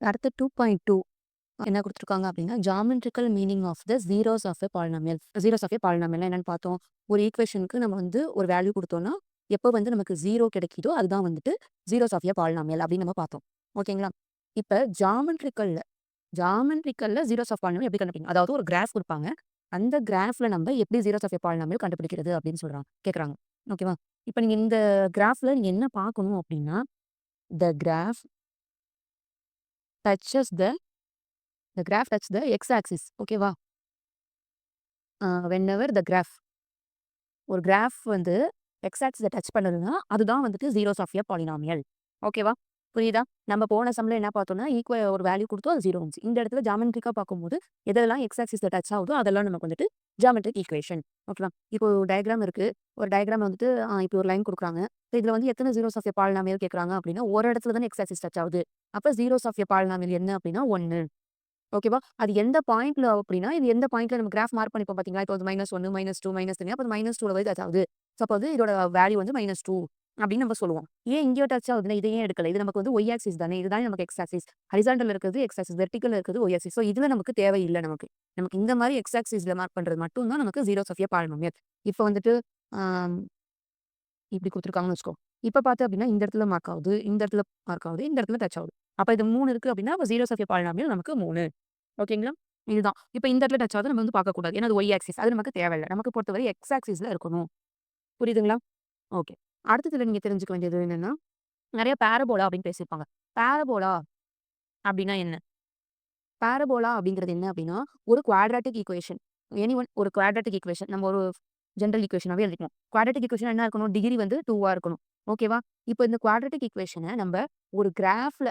அடுத்து 2.2 என்ன குடுத்துருக்காங்க அப்படின்னா, geometrical meaning of the zeros of a polynomial. Zeros of a பாலினாமியல்னா என்னன்னு பார்த்தோம். ஒரு ஈக்குவேஷனுக்கு நம்ம வந்து ஒரு வேல்யூ குடுத்தோம்னா, எப்போ வந்து நமக்கு 0 கிடைக்குதோ, அதுதான் வந்துட்டு ஜீரோஸ் ஆஃப் எ பாலினாமியல் அப்படின்னு நம்ம பார்த்தோம். ஓகேங்களா? இப்ப ஜியோமெட்ரிக்கல்ல ஜீரோஸ் ஆஃப் பாலினாமியல் எப்படி கண்டுபிடிக்கும்? அதாவது ஒரு கிராஃப் குடுப்பாங்க. அந்த கிராஃப்ல நம்ம எப்படி ஜீரோஸ் ஆஃப் எ பாலினாமியல் கண்டுபிடிக்கிறது அப்படின்னு கேட்கறாங்க. ஓகேவா? இப்ப நீங்க இந்த கிராஃப்ல நீங்க என்ன பார்க்கணும் அப்படின்னா, த graph duchess the the graph touch the X axis. ஓகேவா? வென்எவர் த கிராஃப் ஒரு கிராஃப் வந்து எக்ஸ் ஆக்சிஸ டச் பண்ணுதுன்னா, அதுதான் வந்துட்டு ஜீரோஸ் ஆஃப் எ பாலினாமியல். ஓகேவா? புரியுதா? நம்ம போன சம்ல என்ன பார்த்தோம்னா, ஒரு வேல்யூ குடுத்தோம். அது 0 வந்துச்சு. இந்த இடத்துல ஜியோமெட்ரிக்கா பார்க்கும்போது, எதெல்லாம் எக்ஸ் ஆக்சிஸ்ல டச் ஆகுதோ, அதெல்லாம் நமக்கு வந்துட்டு ஜியோமெட்ரிக் ஈக்குவேஷன். ஓகேவா? இப்போ ஒரு டயகிராம் இருக்கு. ஒரு டயகிராம் வந்துட்டு இப்போ ஒரு லைன் குடுக்குறாங்க. இதுல வந்து எத்தன ஜீரோஸ் ஆஃப் எ பாலினாமியல் கேட்கறாங்க அப்படின்னா, ஒரு இடத்துல தானே எக்ஸ் ஆக்சிஸ் டச் ஆகுது. அப்ப ஜீரோஸ் ஆஃப் எ பாலினாமியல் என்ன அப்படின்னா 1. ஓகேவா? அது எந்த பாயிண்ட்ல அப்படின்னா, இது எந்த பாயிண்ட்ல நம்ம கிராஃப் மார்க் பண்ணிப்போம் பார்த்தீங்களா? இப்போ வந்து -1, -2, -3 அப்ப அது -2ல போய் டச் ஆகுது. ஸோ அப்போ வந்து இதோட வேல்யூ வந்து -2 அப்படின்னு நம்ம சொல்லுவோம். ஏன் இங்கேயோ டச் ஆகுதுன்னா, இத ஏன் எடுக்கல? இது நமக்கு வந்து ஒய் ஆக்சிஸ் தானே. இதுதானே நமக்கு எக்ஸ் ஆக்சிஸ். ஹரிசாண்டல்ல இருக்கிறது எக்ஸ் ஆக்சிஸ், வெர்டிகல்ல இருக்கிறது ஒய் ஆக்சிஸ். ஸோ இதுல நமக்கு தேவையில்ல நமக்கு. நமக்கு இந்த மாரி எக்ஸ் ஆக்சிஸ்ல மார்க் பண்றது மட்டும் தான் நமக்கு ஜீரோஸ் ஆஃப் எ பாலினாமியல். இப்போ வந்துட்டு ஆம் இப்படி குடுத்துருக்காங்கன்னு வச்சுக்கோ. இப்ப பார்த்தேன் அப்படின்னா, இந்த இடத்துல மார்க் ஆகுது, இந்த இடத்துல மார்க் ஆகுது, இந்த இடத்துல டச் ஆகுது. அப்ப இது 3 இருக்கு அப்படின்னா, அப்ப ஜீரோஸ் ஆஃப் எ பாலினாமியல் நமக்கு 3. ஓகேங்களா? இதுதான். இப்ப இந்த இடத்துல டச் ஆகுது நம்ம வந்து பார்க்கக்கூடாது. ஏன்னா அது ஒய் ஆக்சிஸ். அது நமக்கு தேவையில்ல. நமக்கு பொறுத்தவரை எக்ஸ் ஆக்சிஸ்ல இருக்கணும். புரியுதுங்களா? ஓகே. அடுத்ததுல நீங்க தெரிஞ்சுக்க வேண்டியது என்னன்னா, நெறைய பாரபோலா அப்படின்னு பேசியிருப்பாங்க. பாரபோலா அப்படின்னா என்ன? பாரபோலா அப்படிங்கிறது என்ன அப்படின்னா, ஒரு குவாட்ராட்டிக் ஈக்குவேஷன். ஒரு குவாட்ராட்டிக் ஈக்குவேஷன். நம்ம ஒரு ஜெனரல் ஈக்குவேஷனாவே எழுதிக்கணும். குவாட்ராட்டிக் ஈக்குவேஷன் என்ன இருக்கணும்? டிகிரி வந்து 2வா இருக்கணும். ஓகேவா? இப்ப இந்த குவாட்ராட்டிக் ஈக்குவேஷன நம்ப ஒரு கிராஃப்ல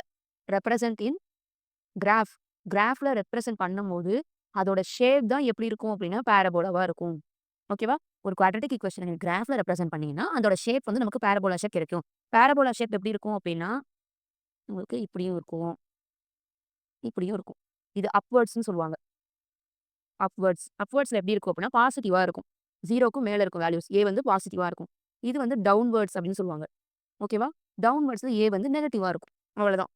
ரெப்ரசன்ட் இன் கிராஃப். கிராஃப்ல ரெப்ரசன்ட் பண்ணும்போது, அதோட ஷேப் தான் எப்படி இருக்கும் அப்படின்னா, பாரபோலாவா இருக்கும். ஓகேவா? ஒரு குவாட்ராட்டிக் ஈக்குவேஷன நீங்க கிராஃப்ல ரெப்ரசன்ட் பண்ணீங்கன்னா, அதோட ஷேப் வந்து நமக்கு பாரபோலா ஷேப் கிடைக்கும். பாரபோலா ஷேப் எப்படி இருக்கும் அப்படின்னா, உங்களுக்கு இப்படியும் இருக்கும், இப்படியும் இருக்கும். இது அப்வர்ட்ஸ்ன்னு சொல்லுவாங்க. அப்வர்ட்ஸ்ல எப்படி இருக்கும் அப்படின்னா, பாசிட்டிவா இருக்கும். 0க்கும் மேல இருக்கும் வேல்யூஸ். ஏ வந்து பாசிட்டிவா இருக்கும். இது வந்து டவுன்வர்ட்ஸ் அப்படின்னு சொல்லுவாங்க. ஓகேவா? டவுன்வர்ட்ஸ்ல ஏ வந்து நெகட்டிவா இருக்கும். அவ்வளதான்.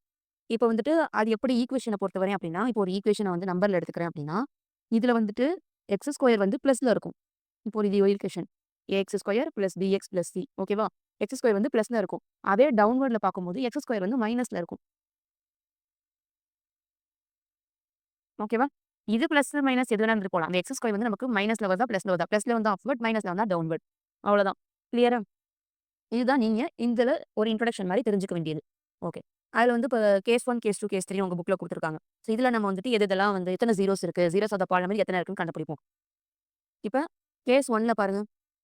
இப்ப வந்துட்டு அது எப்படி ஈக்குவேஷன பொறுத்தவரை அப்படின்னா, இப்போ ஒரு ஈக்குவேஷன வந்து நம்பர்ல எடுத்துக்கிறேன் அப்படின்னா, இதுல வந்துட்டு எக்ஸ் ஸ்கொயர் வந்து பிளஸ்ல இருக்கும். இப்போ இது equation. A x square plus b x plus c. ஓகேவா? எக்ஸ் ஸ்கொயர் வந்து பிளஸ்ல இருக்கும். அதே டவுன்வர்ட்ல பார்க்கும்போது எக்ஸ் ஸ்கொயர் வந்து மைனஸ்ல இருக்கும். ஓகேவா? இது பிளஸ், மைனஸ் எது வேணா இருந்துட்டு போலாம். அந்த எக்ஸ் ஸ்கொயர் வந்து நமக்கு மைனஸ்ல வருதா, பிளஸ்ல வருதா? பிளஸ்ல வந்தா அப்வர்ட், மைனஸ்ல வந்தா டவுன்வர்ட். அவ்வளோதான். கிளியரா? இதுதான் நீங்க இதுல ஒரு இன்ட்ரோடக்ஷன் மாரி தெரிஞ்சுக்க வேண்டியது. ஓகே. அதுல வந்து இப்ப கேஸ் 1, கேஸ் 2, கேஸ் 3 உங்க புக்ல குடுத்துருக்காங்க. ஸோ இதுல நம்ம வந்துட்டு எதெல்லாம் வந்து எத்தன ஜீரோஸ் இருக்கு, ஜீரோஸ் ஆஃப் த பாலினாமியல் எத்தன இருக்குன்னு கண்டுபிடிப்போம். இப்ப கேஸ் 1ல பாருங்க.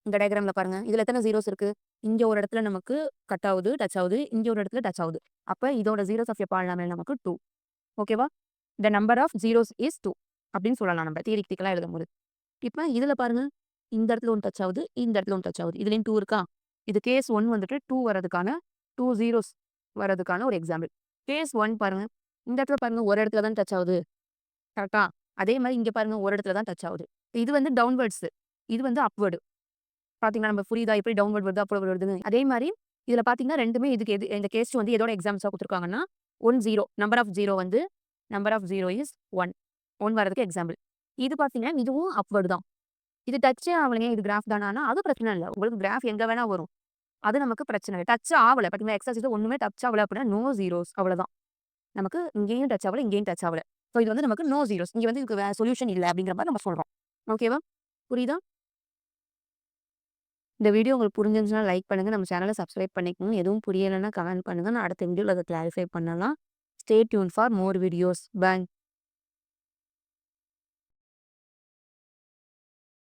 இந்த டயகிராம்ல பாருங்க. இதுல எத்தன ஜீரோஸ் இருக்கு? இங்க ஒரு இடத்துல நமக்கு கட் ஆவுது, டச் ஆவுது. இங்க ஒரு இடத்துல டச் ஆவுது. அப்ப இதோட ஜீரோஸ் ஆஃப் எ பாலினாமியல் நமக்கு 2. ஓகேவா? The number of zeros is 2 அப்படின்னு சொல்லலாம் நம்ம தியரிட்டிக்கலா எழுதும்போது. இப்ப இதுல பாருங்க. இந்த இடத்துல ஒண்ணு டச் ஆவுது. இந்த இடத்துல ஒண்ணு டச் ஆவுது. இதுலயும் 2 இருக்கா? இது கேஸ் 1 வந்துட்டு 2 வரதுக்கான 2 ஜீரோஸ் வரதுக்கான ஒரு எக்ஸாம்பிள். கேஸ் 1 பாருங்க. இந்த இடத்துல பாருங்க ஒரு இடத்துல தான் டச் ஆவுது. கரெக்ட்டா? அதே மாரி இங்க பாருங்க ஒரு இடத்துல தான் டச் ஆவுது. இது வந்து டவுன்வர்ட்ஸ். இது வந்து அப்வர்ட். பார்த்தீங்களா நம்ம புரியுதா? எப்படி டவுன்வர்ட் வருது, அப்வர்ட் வருதுன்னு. அதே மாரி இதுல பார்த்தீங்கன்னா 2மே இதுக்கு இந்த கேஸ் 2 வந்து எதோட எக்ஸாம்பிள்ஸா குடுத்துருக்காங்கன்னா, 1 0 நம்பர் ஆஃப் 0 வந்து நம்பர் ஆஃப் 0 இஸ் 1. 1 வரதுக்கு எக்ஸாம்பிள். இது பார்த்தீங்கன்னா, இதுவும் அப்வர்ட் தான். இது டச்சே ஆவலங்க. இது கிராஃப் தானான்னா, அது பிரச்சனை இல்ல. உங்களுக்கு கிராஃப் எங்க வேணா வரும். அது நமக்கு பிரச்சனை இல்ல. டச் ஆவல. பார்த்தீங்களா, எக்ஸ் ஆக்சிஸ்ல ஒண்ணுமே டச் ஆவல அப்படின்னா, நோ ஜீரோஸ் அவ்வளதான். நமக்கு இங்கேயும் டச் ஆவல, இங்கேயும் டச் ஆவல. ஸோ இது வந்து நமக்கு நோ ஜீரோஸ். இங்க வந்து இதுக்கு சொல்யூஷன் இல்ல அப்படிங்கிற மாரி நம்ம சொல்றோம். ஓகேவா? புரியுதா? இந்த வீடியோ உங்களுக்கு புரிஞ்சிருந்துச்சுன்னா லைக் பண்ணுங்க. நம்ம சேனல சப்ஸ்கிரைப் பண்ணிக்கோங்க. எதுவும் புரியலன்னா கமெண்ட் பண்ணுங்க. நான் அடுத்த வீடியோல அத கிளாரிஃபை பண்ணலாம். Stay tune for more videos. Bye.